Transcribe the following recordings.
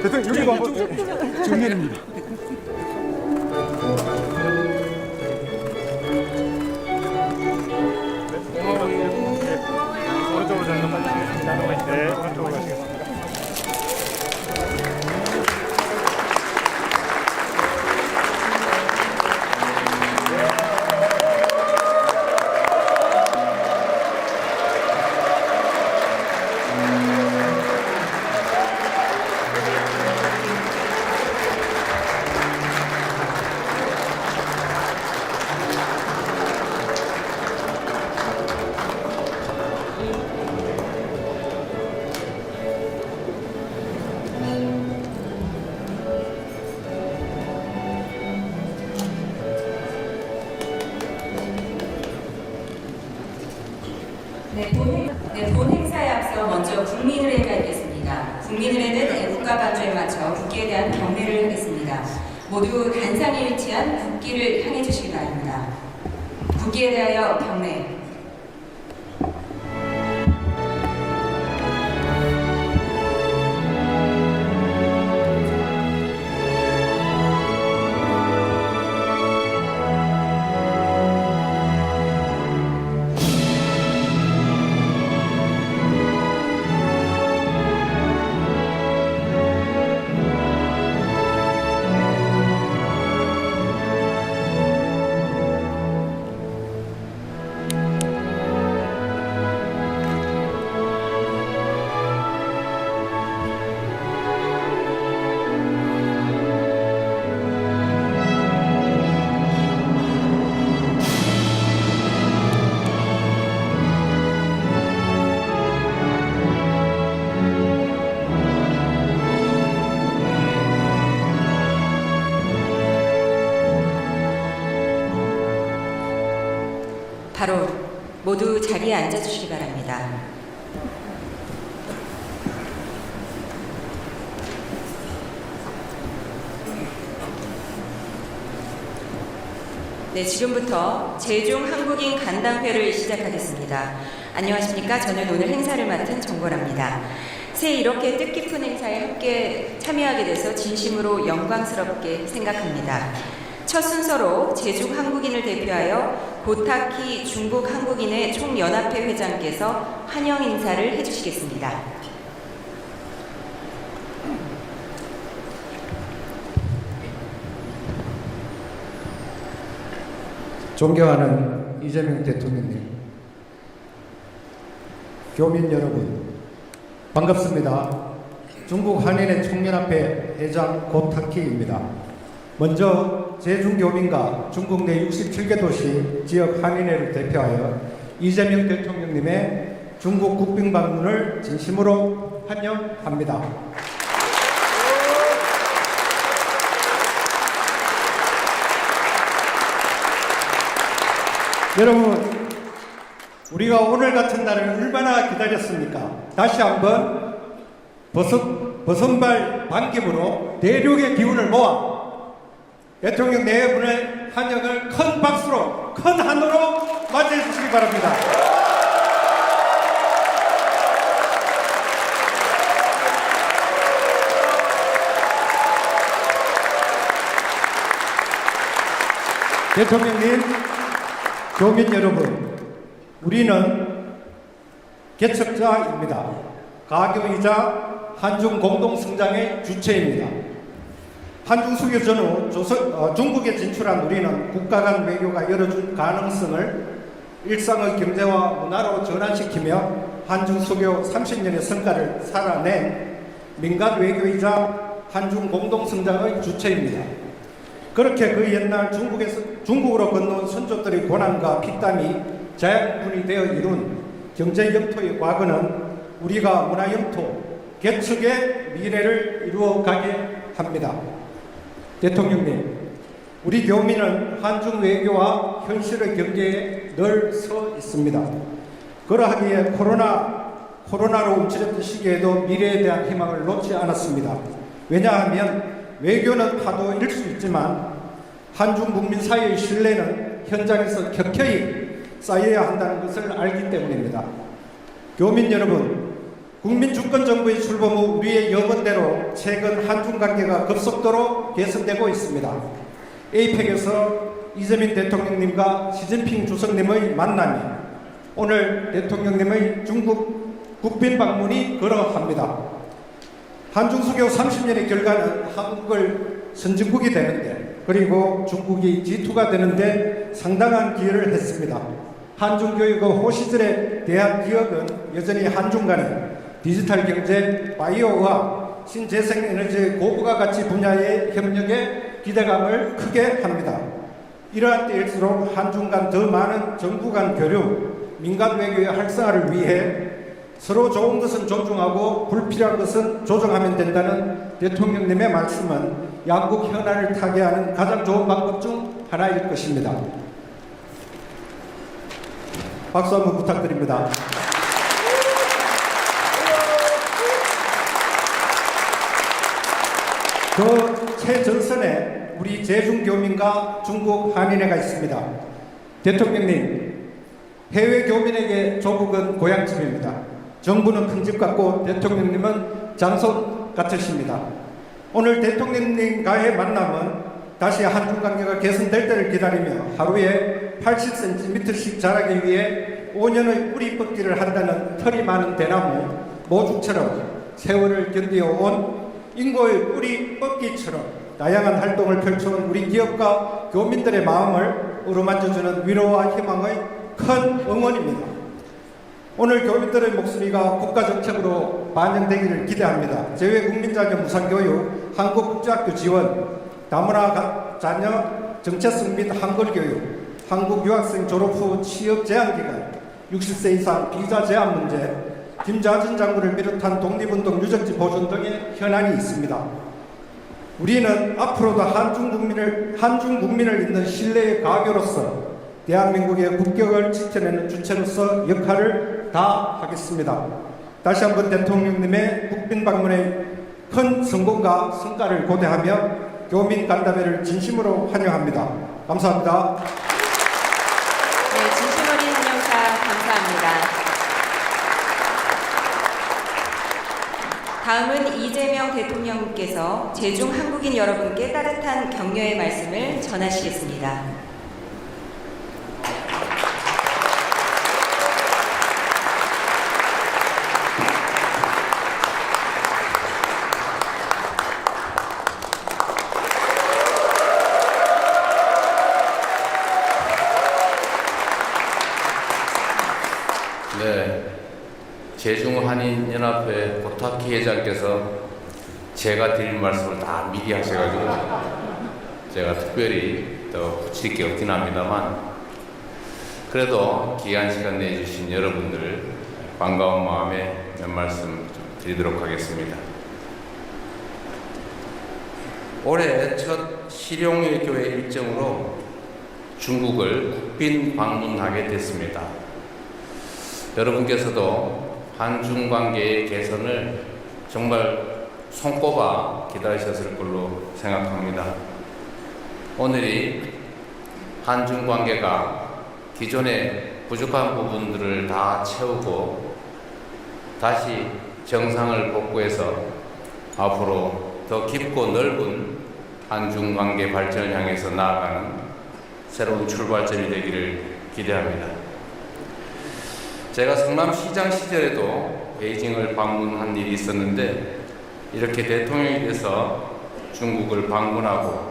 대통령 여기도 한번 정면입니다. 오른쪽으로 전송하시겠습니다. 네, 오른쪽으로 가시겠습니다. 본 행사에 앞서 먼저 국민의례가 있겠습니다. 국민의례는 애국가 반주에 맞춰 국기에 대한 경례를 하겠습니다. 모두 단상에 위치한 국기를 향해 주시기 바랍니다. 국기에 대하여 경례. 바로 모두 자리에 앉아주시기 바랍니다. 네, 지금부터 제중 한국인 간담회를 시작하겠습니다. 안녕하십니까? 저는 오늘 행사를 맡은 정보랍니다. 새해 이렇게 뜻깊은 행사에 함께 참여하게 돼서 진심으로 영광스럽게 생각합니다. 첫 순서로 제중 한국인을 대표하여 고타키 중국 한국인의 총연합회 회장께서 환영 인사를 해주시겠습니다. 존경하는 이재명 대통령님, 교민 여러분, 반갑습니다. 중국 한인의 총연합회 회장 고타키입니다. 먼저 제중교민과 중국 내 67개 도시 지역 한인회를 대표하여 이재명 대통령님의 중국 국빈 방문을 진심으로 환영합니다. 여러분, 우리가 오늘 같은 날을 얼마나 기다렸습니까? 다시 한번 버선발 반깁으로 내륙의 기운을 모아 대통령 네 분의 환영을 큰 박수로, 큰 한으로 맞이해 주시기 바랍니다. 대통령님, 교민 여러분, 우리는 개척자입니다. 가교이자 한중 공동성장의 주체입니다. 한중 수교 전후 중국에 진출한 우리는 국가 간 외교가 열어준 가능성을 일상의 경제와 문화로 전환시키며 한중 수교 30년의 성과를 살아낸 민간 외교이자 한중 공동성장의 주체입니다. 그렇게 그 옛날 중국으로 건너온 선조들의 고난과 피땀이 자양분이 되어 이룬 경제 영토의 과거는 우리가 문화 영토, 개척의 미래를 이루어가게 합니다. 대통령님, 우리 교민은 한중 외교와 현실의 경계에 늘 서 있습니다. 그러하기에 코로나로 움츠렸던 시기에도 미래에 대한 희망을 놓지 않았습니다. 왜냐하면 외교는 파도일 수 있지만 한중 국민 사이의 신뢰는 현장에서 켜켜이 쌓여야 한다는 것을 알기 때문입니다. 교민 여러분, 국민주권정부의 출범 후 우리의 염원대로 최근 한중 관계가 급속도로 개선되고 있습니다. 에이펙에서 이재명 대통령님과 시진핑 주석님의 만남이 오늘 대통령님의 중국 국빈 방문이 그러합니다. 한중 수교 30년의 결과는 한국을 선진국이 되는데 그리고 중국이 G2가 되는데 상당한 기여를 했습니다. 한중 교육의 호시절에 대한 기억은 여전히 한중 간의 디지털 경제, 바이오의학, 신재생에너지 고부가 가치 분야의 협력에 기대감을 크게 합니다. 이러한 때일수록 한중 간 더 많은 정부 간 교류, 민간 외교의 활성화를 위해 서로 좋은 것은 존중하고 불필요한 것은 조정하면 된다는 대통령님의 말씀은 양국 현안을 타개하는 가장 좋은 방법 중 하나일 것입니다. 박수 한번 부탁드립니다. 그 최전선에 우리 제중교민과 중국 한인회가 있습니다. 대통령님, 해외 교민에게 조국은 고향집입니다. 정부는 큰 집 같고 대통령님은 장손 같으십니다. 오늘 대통령님과의 만남은 다시 한중 관계가 개선될 때를 기다리며 하루에 80cm씩 자라기 위해 5년의 뿌리 뻗기를 한다는 털이 많은 대나무 모죽처럼 세월을 견디어온 인고의 뿌리 뻗기처럼 다양한 활동을 펼쳐온 우리 기업과 교민들의 마음을 어루만져주는 위로와 희망의 큰 응원입니다. 오늘 교민들의 목소리가 국가정책으로 반영되기를 기대합니다. 재외국민자녀 무상교육, 한국국제학교 지원, 다문화 자녀 정체성 및 한글교육, 한국 유학생 졸업 후 취업 제한기간, 60세 이상 비자 제한 문제, 김자진 장군을 비롯한 독립운동 유적지 보존 등의 현안이 있습니다. 우리는 앞으로도 한중 국민을 잇는 신뢰의 가교로서 대한민국의 국격을 지켜내는 주체로서 역할을 다하겠습니다. 다시 한번 대통령님의 국빈 방문의 큰 성공과 성과를 고대하며 교민 간담회를 진심으로 환영합니다. 감사합니다. 네, 진심 어린 환영사 감사합니다. 다음은 이재명 대통령께서 제중 한국인 여러분께 따뜻한 격려의 말씀을 전하시겠습니다. 네, 제중한인연합회 고타키 회장께서 제가 드릴 말씀을 다 미리 하셔가지고 제가 특별히 더 붙일 게 없긴 합니다만 그래도 귀한 시간 내주신 여러분들 반가운 마음에 몇 말씀 좀 드리도록 하겠습니다. 올해 첫 실용외교회 일정으로 중국을 국빈 방문하게 됐습니다. 여러분께서도 한중 관계의 개선을 정말 손꼽아 기다리셨을 걸로 생각합니다. 오늘이 한중 관계가 기존의 부족한 부분들을 다 채우고 다시 정상을 복구해서 앞으로 더 깊고 넓은 한중 관계 발전을 향해서 나아가는 새로운 출발점이 되기를 기대합니다. 제가 성남시장 시절에도 베이징을 방문한 일이 있었는데 이렇게 대통령이 돼서 중국을 방문하고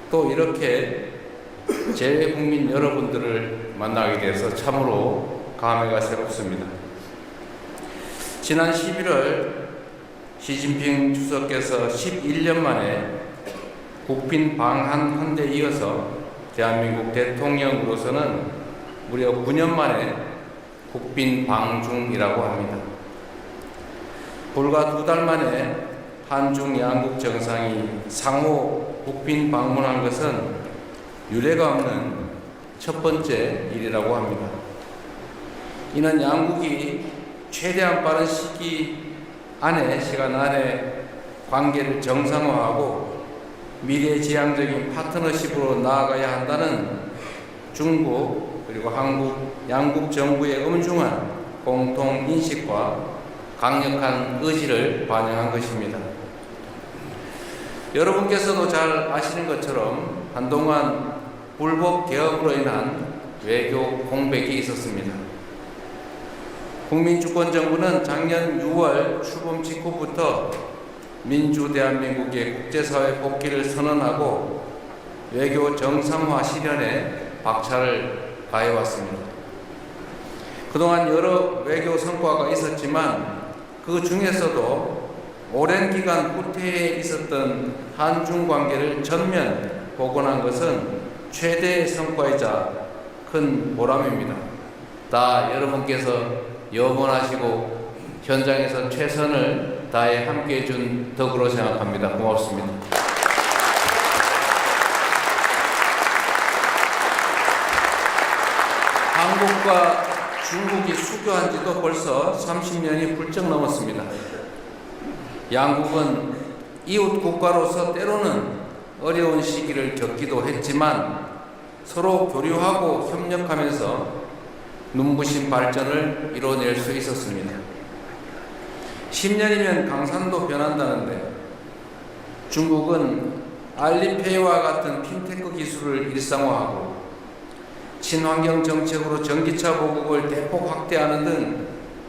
또 이렇게 재외국민 여러분들을 만나게 돼서 참으로 감회가 새롭습니다. 지난 11월 시진핑 주석께서 11년 만에 국빈 방한 데 이어서 대한민국 대통령으로서는 무려 9년 만에 국빈 방중이라고 합니다. 불과 2달 만에 한중 양국 정상이 상호 국빈 방문한 것은 유례가 없는 첫 번째 일이라고 합니다. 이는 양국이 최대한 빠른 시간 안에 관계를 정상화하고 미래지향적인 파트너십으로 나아가야 한다는 중국 그리고 한국 양국 정부의 엄중한 공통 인식과 강력한 의지를 반영한 것입니다. 여러분께서도 잘 아시는 것처럼 한동안 불법 개혁으로 인한 외교 공백이 있었습니다. 국민주권정부는 작년 6월 출범 직후부터 민주 대한민국의 국제사회 복귀를 선언하고 외교 정상화 실현에 박차를 가해왔습니다. 그동안 여러 외교 성과가 있었지만 그 중에서도 오랜 기간 후퇴해 있었던 한중 관계를 전면 복원한 것은 최대의 성과이자 큰 보람입니다. 다 여러분께서 염원하시고 현장에서 최선을 다해 함께해 준 덕으로 생각합니다. 고맙습니다. 한국과 중국이 수교한 지도 벌써 30년이 훌쩍 넘었습니다. 양국은 이웃 국가로서 때로는 어려운 시기를 겪기도 했지만 서로 교류하고 협력하면서 눈부신 발전을 이뤄낼 수 있었습니다. 10년이면 강산도 변한다는데 중국은 알리페이와 같은 핀테크 기술을 일상화하고 친환경 정책으로 전기차 보급을 대폭 확대하는 등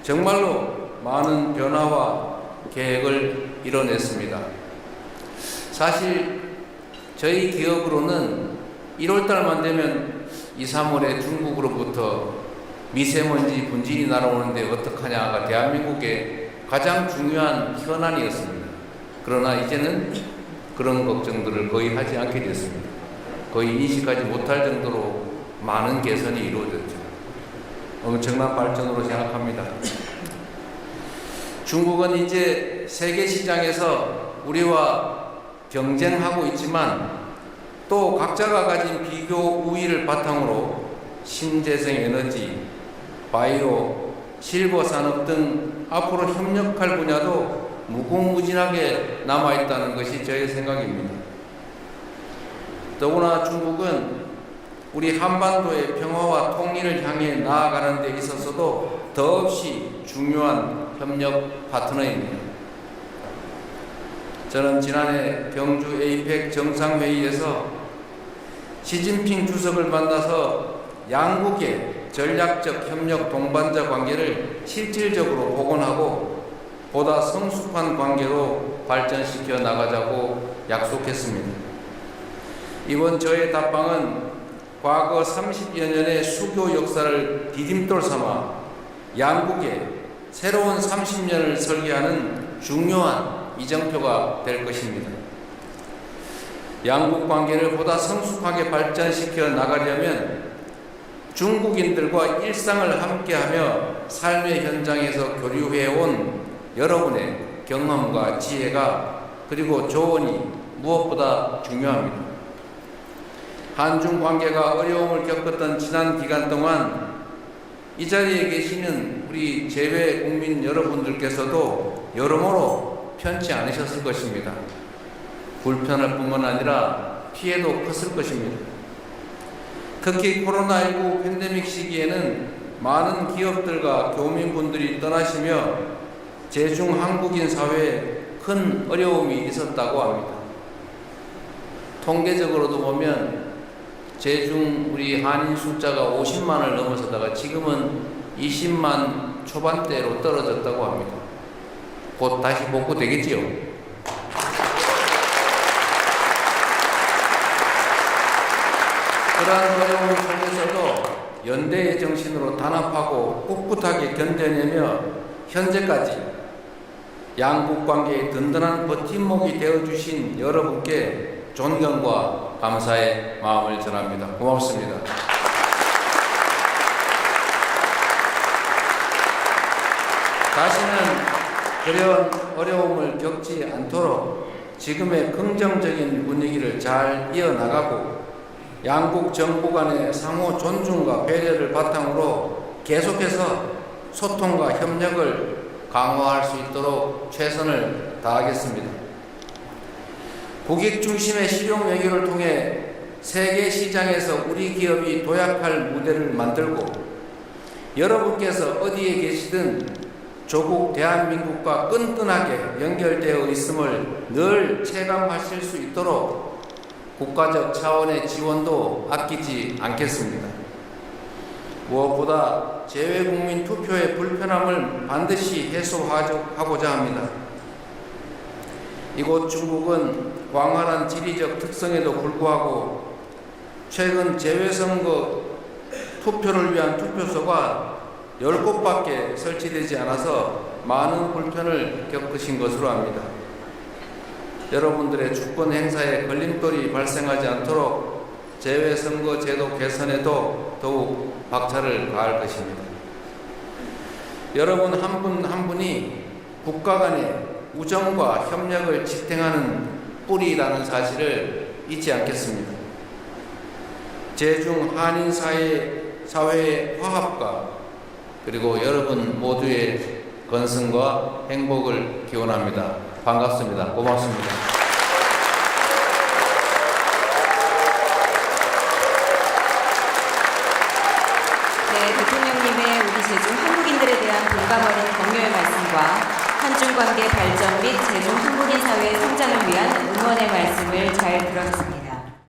정말로 많은 변화와 계획을 이뤄냈습니다. 사실 저희 기업으로는 1월달만 되면 2, 3월에 중국으로부터 미세먼지 분진이 날아오는데 어떡하냐가 대한민국의 가장 중요한 현안이었습니다. 그러나 이제는 그런 걱정들을 거의 하지 않게 됐습니다. 거의 인식하지 못할 정도로 많은 개선이 이루어졌죠. 엄청난 발전으로 생각합니다. 중국은 이제 세계 시장에서 우리와 경쟁하고 있지만 또 각자가 가진 비교 우위를 바탕으로 신재생 에너지, 바이오, 실버 산업 등 앞으로 협력할 분야도 무궁무진하게 남아있다는 것이 저의 생각입니다. 더구나 중국은 우리 한반도의 평화와 통일을 향해 나아가는 데 있어서도 더없이 중요한 협력 파트너입니다. 저는 지난해 경주 에이펙 정상회의에서 시진핑 주석을 만나서 양국의 전략적 협력 동반자 관계를 실질적으로 복원하고 보다 성숙한 관계로 발전시켜 나가자고 약속했습니다. 이번 저의 답방은 과거 30여 년의 수교 역사를 디딤돌 삼아 양국의 새로운 30년을 설계하는 중요한 이정표가 될 것입니다. 양국 관계를 보다 성숙하게 발전시켜 나가려면 중국인들과 일상을 함께하며 삶의 현장에서 교류해온 여러분의 경험과 지혜가 그리고 조언이 무엇보다 중요합니다. 한중 관계가 어려움을 겪었던 지난 기간 동안 이 자리에 계시는 우리 재외 국민 여러분들께서도 여러모로 편치 않으셨을 것입니다. 불편할 뿐만 아니라 피해도 컸을 것입니다. 특히 코로나19 팬데믹 시기에는 많은 기업들과 교민분들이 떠나시며 제중 한국인 사회에 큰 어려움이 있었다고 합니다. 통계적으로도 보면 제중 우리 한인 숫자가 50만을 넘어서다가 지금은 20만 초반대로 떨어졌다고 합니다. 곧 다시 복구되겠지요. 그러한 어려움 속에서도 연대의 정신으로 단합하고 꿋꿋하게 견뎌내며 현재까지 양국 관계의 든든한 버팀목이 되어주신 여러분께 존경과 감사의 마음을 전합니다. 고맙습니다. 다시는 그런 어려움을 겪지 않도록 지금의 긍정적인 분위기를 잘 이어나가고 양국 정부 간의 상호 존중과 배려를 바탕으로 계속해서 소통과 협력을 강화할 수 있도록 최선을 다하겠습니다. 국익 중심의 실용 외교를 통해 세계 시장에서 우리 기업이 도약할 무대를 만들고 여러분께서 어디에 계시든 조국 대한민국과 끈끈하게 연결되어 있음을 늘 체감하실 수 있도록 국가적 차원의 지원도 아끼지 않겠습니다. 무엇보다 재외국민 투표의 불편함을 반드시 해소하고자 합니다. 이곳 중국은 광활한 지리적 특성에도 불구하고 최근 재외선거 투표를 위한 투표소가 10곳밖에 설치되지 않아서 많은 불편을 겪으신 것으로 압니다. 여러분들의 주권 행사에 걸림돌이 발생하지 않도록 재외선거 제도 개선에도 더욱 박차를 가할 것입니다. 여러분 한 분 한 분이 국가 간의 우정과 협력을 지탱하는 뿌리라는 사실을 잊지 않겠습니다. 제중 한인 사회의 화합과 그리고 여러분 모두의 건승과 행복을 기원합니다. 반갑습니다. 고맙습니다. 네, 대통령님의 우리 제중 한국인들에 대한 공감 어린 격려의 말씀과 한중 관계 발전 및 제중 한국인 사회의 성장을 위한 응원의 말씀을 잘 들었습니다.